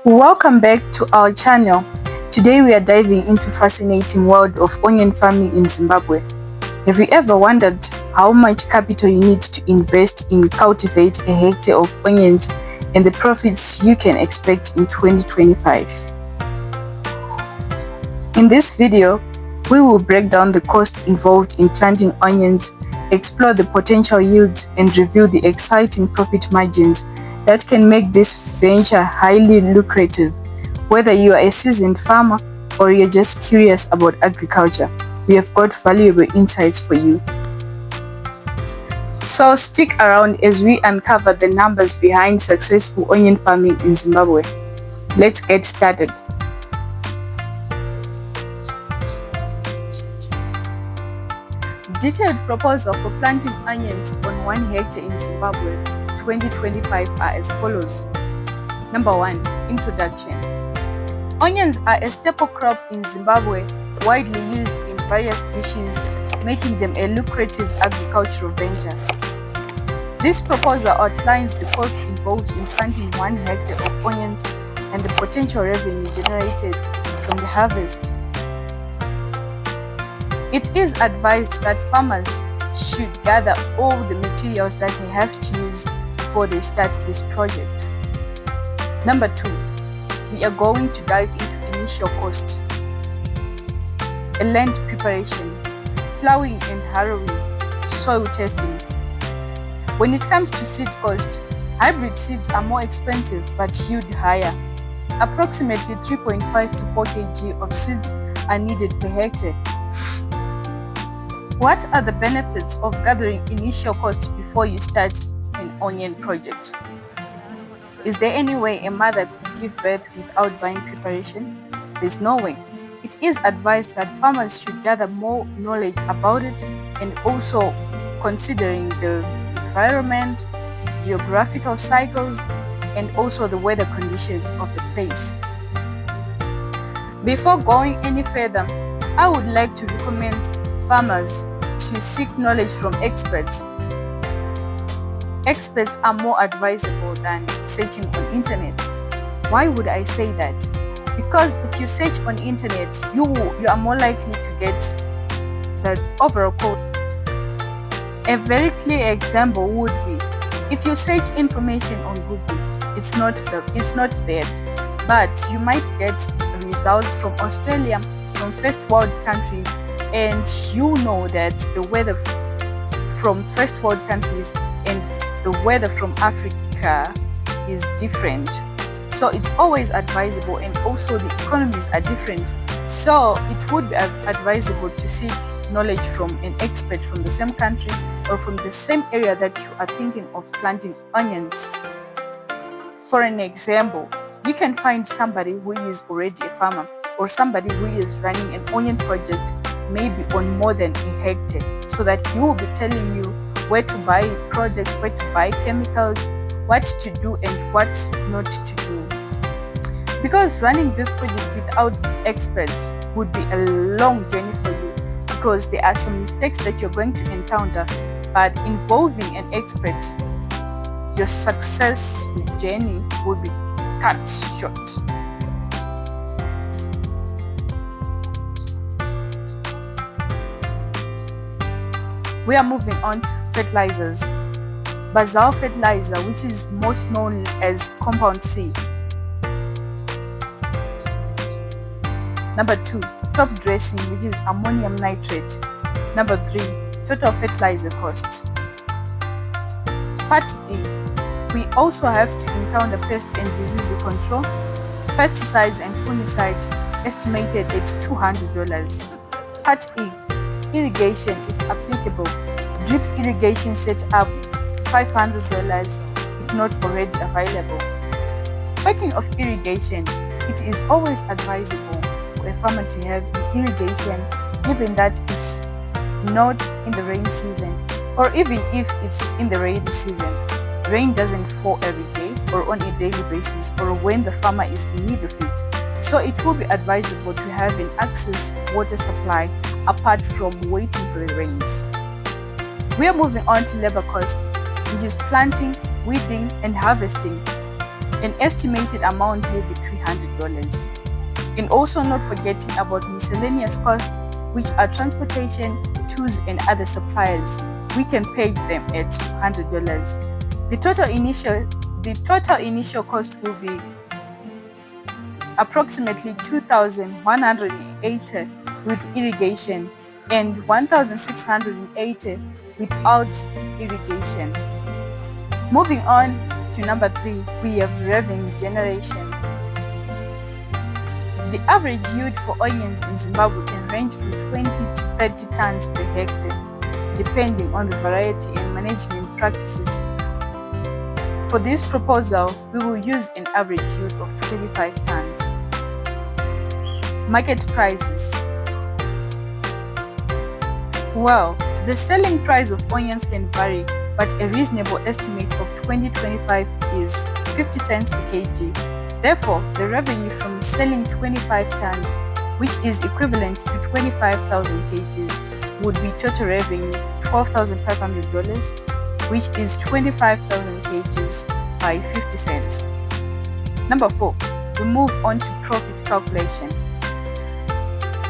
Welcome back to our channel. Today we are diving into fascinating world of onion farming in Zimbabwe. Have you ever wondered how much capital you need to invest in cultivate a hectare of onions and the profits you can expect in 2025? In this video, we will break down the cost involved in planting onions, explore the potential yields, and review the exciting profit margins that can make this venture highly lucrative. Whether you are a seasoned farmer or you're just curious about agriculture, we have got valuable insights for you. So stick around as we uncover the numbers behind successful onion farming in Zimbabwe. Let's get started. Detailed proposal for planting onions on 1 hectare in Zimbabwe 2025 are as follows. Number 1. Introduction. Onions are a staple crop in Zimbabwe, widely used in various dishes, making them a lucrative agricultural venture. This proposal outlines the cost involved in planting 1 hectare of onions and the potential revenue generated from the harvest. It is advised that farmers should gather all the materials that they have to use before they start this project. Number 2, we are going to dive into initial cost. A land preparation, plowing and harrowing, soil testing. When it comes to seed cost, hybrid seeds are more expensive but yield higher. Approximately 3.5 to 4 kg of seeds are needed per hectare. What are the benefits of gathering initial costs before you start an onion project? Is there any way a mother could give birth without buying preparation? There's no way. It is advised that farmers should gather more knowledge about it and also considering the environment, geographical cycles, and also the weather conditions of the place. Before going any further, I would like to recommend farmers to seek knowledge from experts. Experts are more advisable than searching on internet. Why would I say that? Because if you search on internet, you are more likely to get the overall cost. A very clear example would be if you search information on Google, it's not bad, but you might get results from Australia, from first world countries, and you know that the weather from first world countries and the weather from Africa is different. So it's always advisable, and also the economies are different. So it would be advisable to seek knowledge from an expert from the same country or from the same area that you are thinking of planting onions. For an example, you can find somebody who is already a farmer or somebody who is running an onion project maybe on more than a hectare, so that he will be telling you where to buy products, where to buy chemicals, what to do and what not to do. Because running this project without experts would be a long journey for you, because there are some mistakes that you're going to encounter, but involving an expert, your success journey will be cut short. We are moving on to fertilizers. Basal fertilizer, which is most known as compound C. Number 2, top dressing, which is ammonium nitrate. Number 3, total fertilizer costs. Part D, we also have to encounter pest and disease control. Pesticides and fungicides estimated at $200. Part E, irrigation if applicable. Drip irrigation setup $500 if not already available. Speaking of irrigation, it is always advisable for a farmer to have irrigation, given that it's not in the rain season, or even if it's in the rainy season. Rain doesn't fall every day or on a daily basis or when the farmer is in need of it. So it will be advisable to have an access water supply apart from waiting for the rains. We are moving on to labor cost, which is planting, weeding, and harvesting. An estimated amount will be $300. And also not forgetting about miscellaneous costs, which are transportation, tools, and other suppliers. We can pay them at $200. The total initial cost will be approximately $2,180 with irrigation and $1,680 without irrigation. Moving on to number 3, we have revenue generation. The average yield for onions in Zimbabwe can range from 20 to 30 tons per hectare, depending on the variety and management practices. For this proposal, we will use an average yield of 25 tons. Market prices. Well, the selling price of onions can vary, but a reasonable estimate of 2025 is 50 cents per kg. Therefore, the revenue from selling 25 tons, which is equivalent to 25,000 kgs, would be total revenue $12,500, which is 25,000 kgs by 50 cents. Number 4, we move on to profit calculation.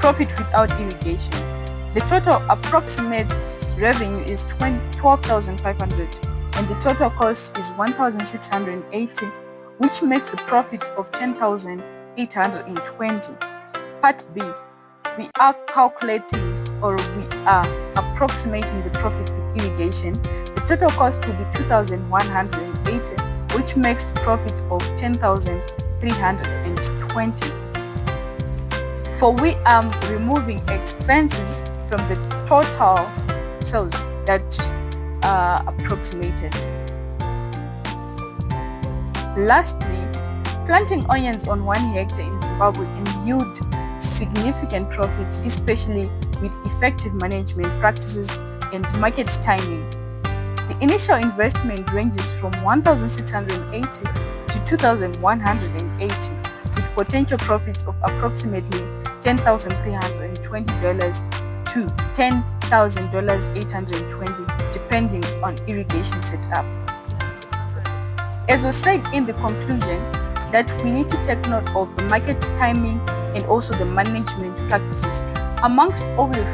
Profit without irrigation. The total approximate revenue is $12,500 and the total cost is $1,680, which makes the profit of $10,820. Part B, we are calculating or we are approximating the profit with irrigation. The total cost will be $2,180, which makes the profit of $10,320. For we are removing expenses from the total sales that are approximated. Lastly, planting onions on 1 hectare in Zimbabwe can yield significant profits, especially with effective management practices and market timing. The initial investment ranges from $1,680 to $2,180, with potential profits of approximately $10,320 to $10,820, depending on irrigation setup. As was said in the conclusion, that we need to take note of the market timing and also the management practices. Amongst all the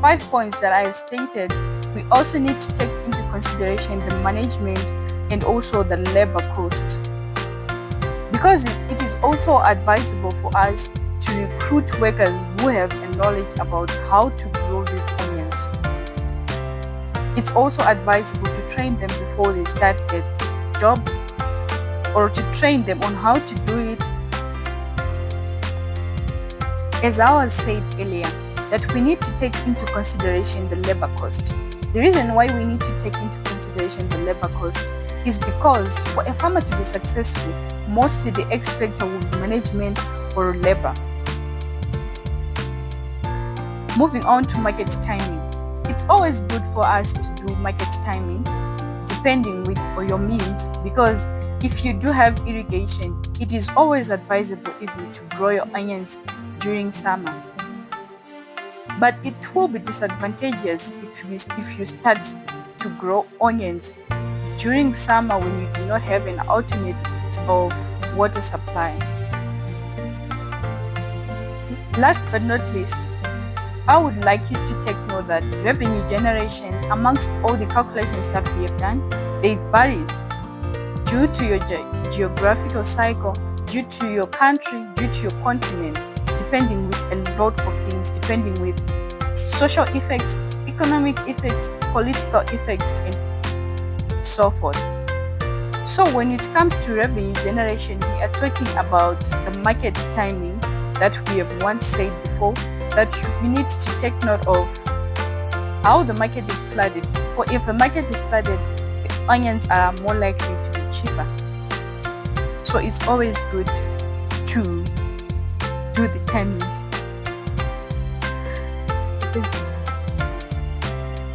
5 points that I have stated, we also need to take into consideration the management and also the labor costs, because it is also advisable for us to recruit workers who have a knowledge about how to grow these onions. It's also advisable to train them before they start their job, or to train them on how to do it. As I was said earlier, that we need to take into consideration the labor cost. The reason why we need to take into consideration the labor cost is because for a farmer to be successful, mostly the X factor will be management or labor. Moving on to market timing. It's always good for us to do market timing depending with your means, because if you do have irrigation, it is always advisable even to grow your onions during summer. But it will be disadvantageous if you start to grow onions during summer when you do not have an alternate of water supply. Last but not least, I would like you to take note that revenue generation, amongst all the calculations that we have done, they varies due to your geographical cycle, due to your country, due to your continent, depending with a lot of things, depending with social effects, economic effects, political effects, and so forth. So when it comes to revenue generation, we are talking about the market timing that we have once said before, that we need to take note of how the market is flooded. For if the market is flooded, the onions are more likely to be cheaper. So it's always good to do the timings.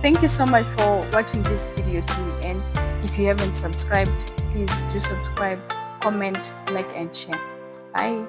Thank you so much for watching this video to the end. If you haven't subscribed, please do subscribe, comment, like, and share. Bye.